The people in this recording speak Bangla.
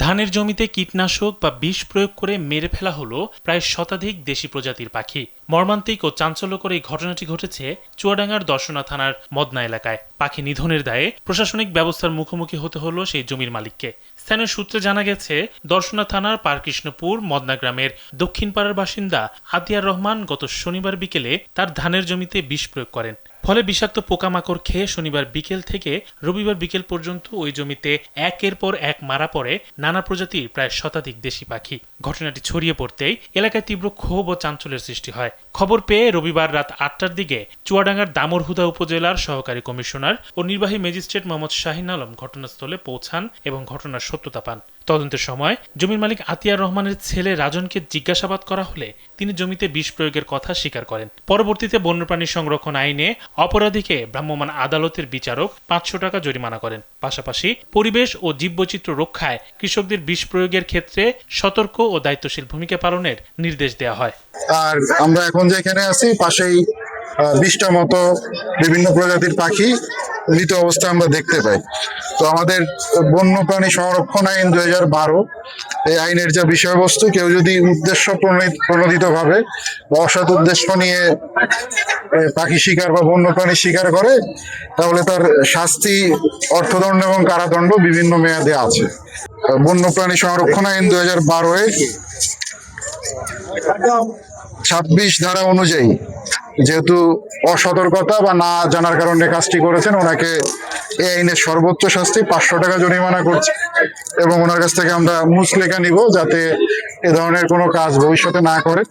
ধানের জমিতে কীটনাশক বা বিষ প্রয়োগ করে মেরে ফেলা হলো প্রায় শতাধিক দেশি প্রজাতির পাখি। মর্মান্তিক ও চাঞ্চল্যকর এই ঘটনাটি ঘটেছে চুয়াডাঙ্গার দর্শনা থানার মদনা এলাকায়। পাখি নিধনের দায়ে প্রশাসনিক ব্যবস্থার মুখোমুখি হতে হলো সেই জমির মালিককে। স্থানীয় সূত্রে জানা গেছে, দর্শনা থানার পারকৃষ্ণপুর মদনা গ্রামের দক্ষিণ পাড়ার বাসিন্দা আতিয়ার রহমান গত শনিবার বিকেলে তার ধানের জমিতে বিষ প্রয়োগ করেন। ফলে বিষাক্ত পোকামাকড় খেয়ে শনিবার বিকেল থেকে রবিবার বিকেল পর্যন্ত ওই জমিতে একের পর এক মারা পড়ে নানা প্রজাতির প্রায় শতাধিক দেশি পাখি। ঘটনাটি ছড়িয়ে পড়তেই এলাকায় তীব্র ক্ষোভ ও চাঞ্চল্যের সৃষ্টি হয়। খবর পেয়ে রবিবার রাত ৮টার দিকে চুয়াডাঙ্গার দামুড়হুদা উপজেলার সহকারী কমিশনার ও নির্বাহী ম্যাজিস্ট্রেট মোহাম্মদ শাহিন আলম ঘটনাস্থলে পৌঁছান এবং ঘটনার সত্যতা পান। তদন্তের সময় জমির মালিক আতিয়ার রহমানের ছেলে রাজনকে জিজ্ঞাসাবাদ করা হলে তিনি জমিতে বিষ প্রয়োগের কথা স্বীকার করেন। পরবর্তীতে বন্যপ্রাণী সংরক্ষণ আইনে অপরাধীকে ভ্রাম্যমাণ আদালতের বিচারক ৫০০ টাকা জরিমানা করেন। পাশাপাশি পরিবেশ ও জীববৈচিত্র্য রক্ষায় কৃষকদের বিষ প্রয়োগের ক্ষেত্রে সতর্ক ও দায়িত্বশীল ভূমিকা পালনের নির্দেশ দেওয়া হয়। আর আমরা এখন যেখানে আছি পাশেই 20টার মতো বিভিন্ন প্রজাতির পাখি মৃত অবস্থা আমরা দেখতে পাই। তো আমাদের বন্যপ্রাণী সংরক্ষণ আইন 2012, এই আইনের যা বিষয়বস্তু, কেউ যদি উদ্দেশ্য প্রণোদিত ভাবে বা অসৎ উদ্দেশ্য নিয়ে পাখি শিকার বা বন্যপ্রাণী শিকার করে, তাহলে তার শাস্তি অর্থদণ্ড এবং কারাদণ্ড বিভিন্ন মেয়াদে আছে। বন্যপ্রাণী সংরক্ষণ আইন 2012-এর 26 ধারা অনুযায়ী যেহেতু অসতর্কতা বা না জানার কারণে কাজটি করেছেন, ওনাকে এই আইনের সর্বোচ্চ শাস্তি ৫০০ টাকা জরিমানা করছে এবং ওনার কাছ থেকে আমরা মুচলেখা নিব যাতে এ ধরনের কোনো কাজ ভবিষ্যতে না করে।